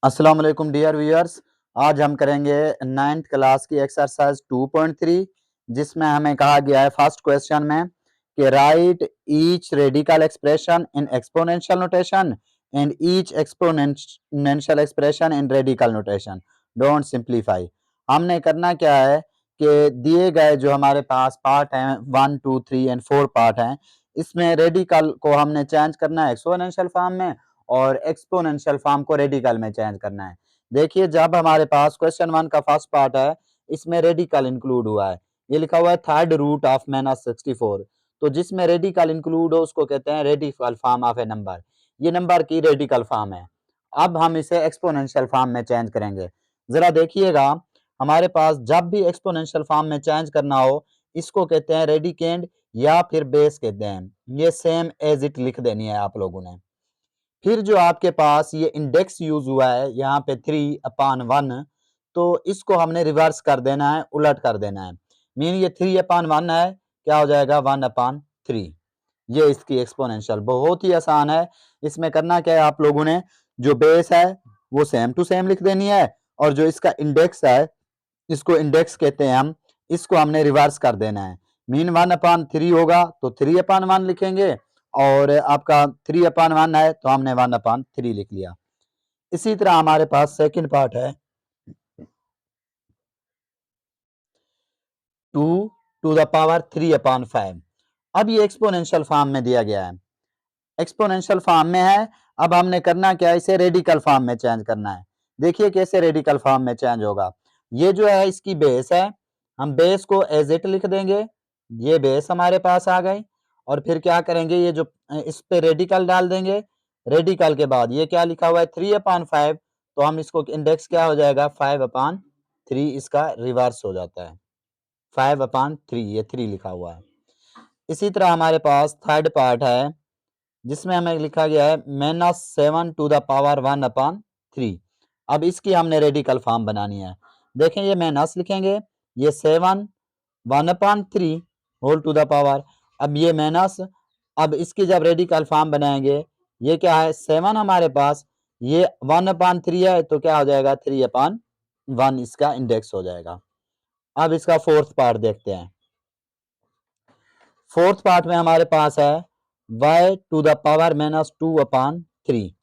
अस्सलाम वालेकुम dear viewers. आज हम करेंगे 9th क्लास की एक्सरसाइज 2.3 जिसमें हमें कहा गया है फर्स्ट क्वेश्चन में कि right each radical expression in exponential notation and each exponential expression in radical notation, don't simplify. हमने करना क्या है कि दिए गए जो हमारे पास पार्ट हैं 1 2 3 एंड 4 पार्ट हैं, इसमें रेडिकल को हमने चेंज करना है एक्सपोनेंशियल फॉर्म में और एक्सपोनेंशियल फॉर्म को रेडिकल में चेंज करना है। देखिए, जब हमारे पास क्वेश्चन 1 का फर्स्ट पार्ट है, इसमें रेडिकल इंक्लूड हुआ है। ये लिखा हुआ है थर्ड रूट ऑफ -64। तो जिसमें रेडिकल इंक्लूड हो उसको कहते हैं radical form of A number. ये नंबर की रेडिकल फॉर्म है। अब हम इसे एक्सपोनेंशियल फॉर्म में चेंज करेंगे। जरा देखिएगा, हमारे पास जब भी एक्सपोनेंशियल फॉर्म में चेंज करना हो, इसको कहते हैं रेडिकेंड या फिर बेस कहते हैं। ये सेम एज इट लिख देनी है आप लोगों ने। फिर जो आपके पास ये इंडेक्स यूज हुआ है यहाँ पे 3/1, तो इसको हमने रिवर्स कर देना है, उलट कर देना है। मीन ये 3/1 है, क्या हो जाएगा 1/3। ये इसकी एक्सपोनेंशियल बहुत ही आसान है। इसमें करना क्या है, आप लोगों ने जो बेस है वो सेम टू सेम लिख देनी है और जो इसका इंडेक्स है, इसको इंडेक्स कहते हैं हम, इसको हमने रिवर्स कर देना है। मीन 1/3 होगा तो 3/1 लिखेंगे और आपका 3/1 है तो हमने 1/3 लिख लिया। इसी तरह हमारे पास सेकंड पार्ट है 2⁵। अब ये एक्सपोनेंशियल फॉर्म में दिया गया है, एक्सपोनेंशियल फॉर्म में है। अब हमने करना क्या है, इसे रेडिकल फॉर्म में चेंज करना है। देखिए कैसे रेडिकल फॉर्म में चेंज होगा। ये जो है इसकी बेस है, हम बेस को एज इट लिख देंगे। ये बेस हमारे पास आ गई और फिर क्या करेंगे, ये जो इस पे रेडिकल डाल देंगे। रेडिकल के बाद ये क्या लिखा हुआ है 3/5, तो हम इसको इंडेक्स क्या हो जाएगा 5/3, इसका रिवर्स हो जाता है 5/3, ये 3 लिखा हुआ है। इसी तरह हमारे पास थर्ड पार्ट है जिसमें हमें लिखा गया है -7⁻1/3। अब इसकी हमने रेडिकल फॉर्म बनानी है। देखें, ये माइनस लिखेंगे, ये 7 1/3 होल टू द पावर। अब ये माइनस, अब इसकी जब रेडिकल फॉर्म बनाएंगे, ये क्या है 7 हमारे पास, ये 1/3 है तो क्या हो जाएगा 3/1, इसका इंडेक्स हो जाएगा। अब इसका फोर्थ पार्ट देखते हैं। फोर्थ पार्ट में हमारे पास है y⁻2/3।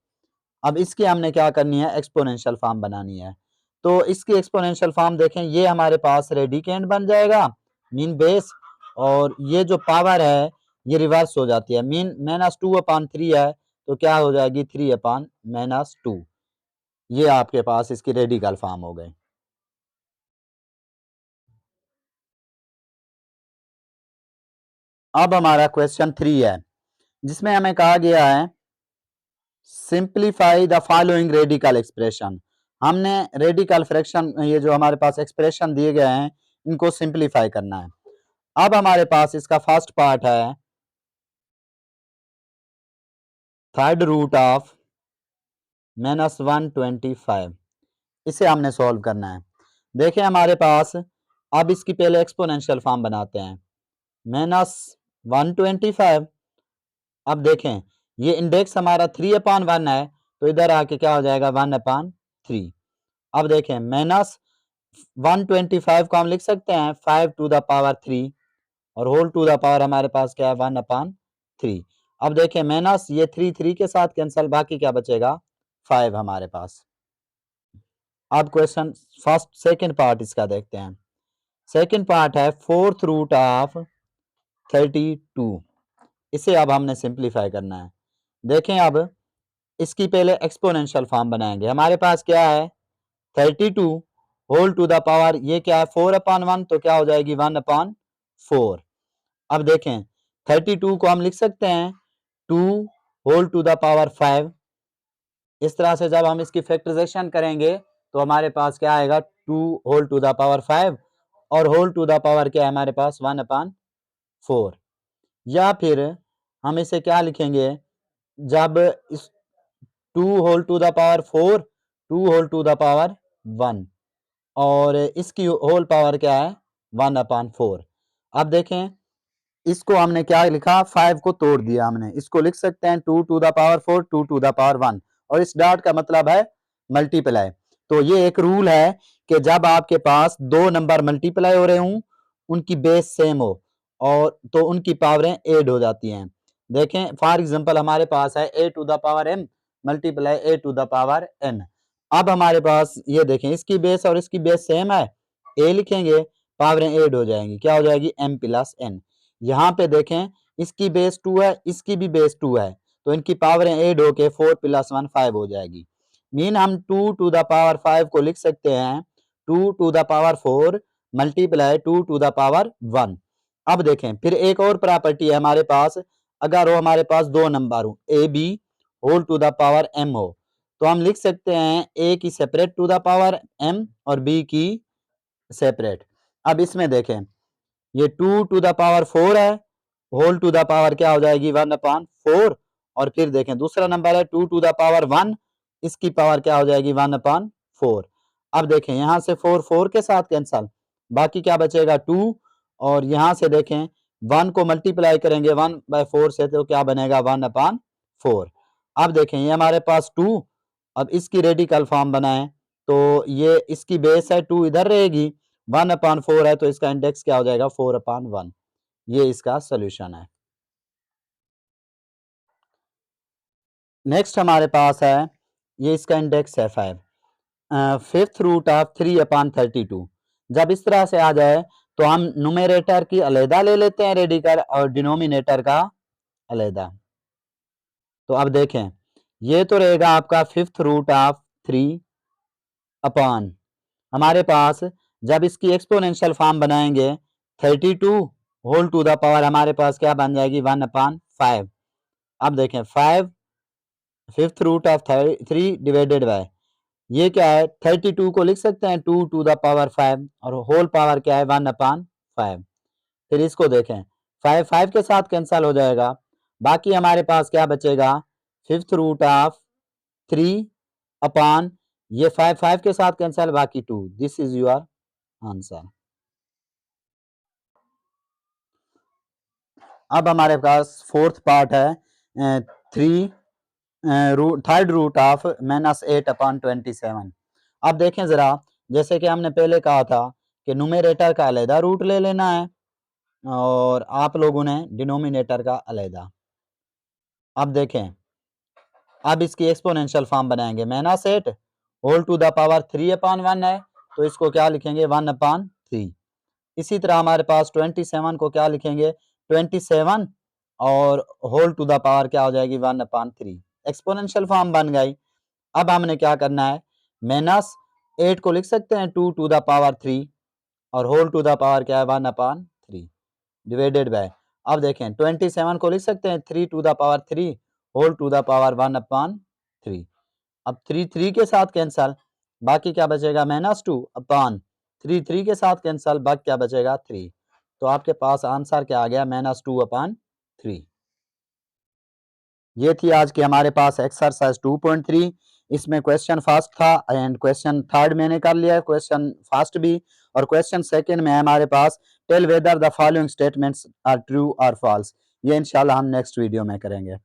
अब इसकी हमने क्या करनी है, एक्सपोनेंशियल फॉर्म बनानी है। तो इसकी एक्सपोनेंशियल फॉर्म देखें, ये हमारे पास रेडिकेंड बन जाएगा मीन बेस, और ये जो पावर है ये रिवर्स हो जाती है। मीन -2/3 है तो क्या हो जाएगी 3/-2। ये आपके पास इसकी रेडिकल फॉर्म हो गई। अब हमारा क्वेश्चन 3 है जिसमें हमें कहा गया है simplify the following radical expression. हमने रेडिकल फ्रैक्शन, ये जो हमारे पास एक्सप्रेशन दिए गए हैं, इनको सिंप्लीफाई करना है। अब हमारे पास इसका फर्स्ट पार्ट है थर्ड रूट ऑफ -125। इसे हमने सॉल्व करना है। देखिए हमारे पास, अब इसकी पहले एक्सपोनेंशियल फॉर्म बनाते हैं -125। अब देखें, ये इंडेक्स हमारा 3/1 है तो इधर आके क्या हो जाएगा 1/3। अब देखें, -125 को हम लिख सकते हैं 5⁻3 और होल टू द पावर हमारे पास क्या है 1/3। अब देखें, माइनस ये 3 के साथ कैंसल, बाकी क्या बचेगा 5 हमारे पास। अब क्वेश्चन फर्स्ट सेकंड पार्ट इसका देखते हैं। सेकंड पार्ट है फोर्थ रूट ऑफ 32। इसे अब हमने सिंप्लीफाई करना है। देखें, अब इसकी पहले एक्सपोनेंशियल फॉर्म बनाएंगे। हमारे पास क्या है 32 होल टू द पावर, ये क्या है 4/1 तो क्या हो जाएगी 1/4। अब देखें, 32 को हम लिख सकते हैं 2 होल टू द पावर 5। इस तरह से जब हम इसकी फैक्टराइजेशन करेंगे तो हमारे पास क्या आएगा 2 होल टू द पावर 5 और होल टू द पावर क्या है हमारे पास 1/4। या फिर हम इसे क्या लिखेंगे, जब इस 2 whole to the power 4, 2 whole to the power 1 और इसकी होल पावर क्या है 1/4। अब देखें, इसको हमने क्या लिखा 5 को तोड़ दिया हमने, इसको लिख सकते हैं 2 to the power 4, 2 to the power 1 और इस डॉट का मतलब है मल्टीप्लाई। तो ये एक रूल है कि जब आपके पास दो नंबर मल्टीप्लाई हो रहे हों, उनकी बेस सेम हो और तो उनकी पावरें ऐड हो जाती हैं। देखें फॉर एग्जांपल हमारे पास है a to the power m multiply a to the power n। अब हमारे पास ये देखें इसकी बेस और इसकी बेस सेम है, a लिखेंगे, पावरें ऐड हो जाएंगी, क्या हो जाएगी m प्लस n। यहाँ पे देखें इसकी बेस 2 है, इसकी भी बेस 2 है, तो इनकी पावरें ऐड होके 4 प्लस 1 5 हो जाएगी। मीन हम 2 टू द पावर 5 को लिख सकते हैं 2 to the power 4 multiply 2 to the power 1। अब देखें फिर एक और प्रॉपर्टी है हमारे पास, अगर वो हमारे पास दो नंबर हो a b whole to the power m हो, तो हम लिख सकते हैं a की separate to the power m और b की सेपरेट। अब इसमें देखें ये 2 टू द पावर 4 है, होल टू द पावर क्या हो जाएगी 1/4। और फिर देखें दूसरा नंबर है 2 टू द पावर 1, इसकी पावर क्या हो जाएगी 1/4। अब देखें यहां से 4 4 के साथ कैंसल, बाकी क्या बचेगा 2। और यहां से देखें 1 को मल्टीप्लाई करेंगे 1/4 से, तो क्या बनेगा 1/4। अब देखें ये हमारे पास 2, अब इसकी रेडिकल फॉर्म बनाएं तो ये इसकी बेस है 2 इधर रहेगी, 1/4 है तो इसका इंडेक्स क्या हो जाएगा 4/1। ये इसका सोल्यूशन है। नेक्स्ट हमारे पास है ये इसका इंडेक्स है 5, फिफ्थ रूट ऑफ 3/32। जब इस तरह से आ जाए तो हम न्यूमरेटर की अलहदा ले लेते हैं रेडिकल और डिनोमिनेटर का अलहदा। तो अब देखें ये तो रहेगा आपका फिफ्थ रूट ऑफ 3 अपॉन, हमारे पास जब इसकी एक्सपोनेंशियल फॉर्म बनाएंगे 32 होल टू द पावर हमारे पास क्या बन जाएगी 1/5। अब देखें 5 fifth root of 3 divided by ये क्या है 32 को लिख सकते हैं 2 टू द पावर 5 और होल पावर क्या है 1/5। फिर इसको देखें 5 5 के साथ कैंसिल हो जाएगा, बाकी हमारे पास क्या बचेगा फिफ्थ रूट ऑफ 3 अपॉन ये 5 5 के साथ कैंसिल, बाकी 2। This is your answer. अब हमारे पास फोर्थ पार्ट है थर्ड रूट ऑफ -8/27। अब देखें जरा, जैसे कि हमने पहले कहा था कि न्यूमरेटर का अलहदा रूट ले लेना है और आप लोगों ने डिनोमिनेटर का अलहदा। अब देखें अब इसकी एक्सपोनेंशियल फॉर्म बनाएंगे -8 होल टू द पावर 3/1 है, तो इसको क्या लिखेंगे 1/3। इसी तरह हमारे पास 27 को क्या लिखेंगे 27 और होल टू द पावर क्या हो जाएगी 1/3। एक्सपोनेंशियल फॉर्म बन गई। अब हमने क्या करना है -8 को लिख सकते हैं 2 टू द पावर 3 और होल टू द पावर क्या है 1/3 डिवाइडेड बाय। अब देखें 27 को लिख सकते हैं 3 to the power 3 whole to the power 1/3। अब 3 3 के साथ कैंसल, बाकी क्या बचेगा -2 अपॉन 3 3 के साथ कैंसल, बाकी क्या बचेगा 3। तो आपके पास आंसर क्या आ गया -2/3। ये थी आज की हमारे पास एक्सरसाइज 2.3। इसमें क्वेश्चन फर्स्ट था एंड क्वेश्चन थर्ड मैंने कर लिया, क्वेश्चन फर्स्ट भी, और क्वेश्चन सेकंड में है हमारे पास tell whether the following statements are true और फॉल्स। ये इंशाल्लाह हम नेक्स्ट वीडियो में करेंगे।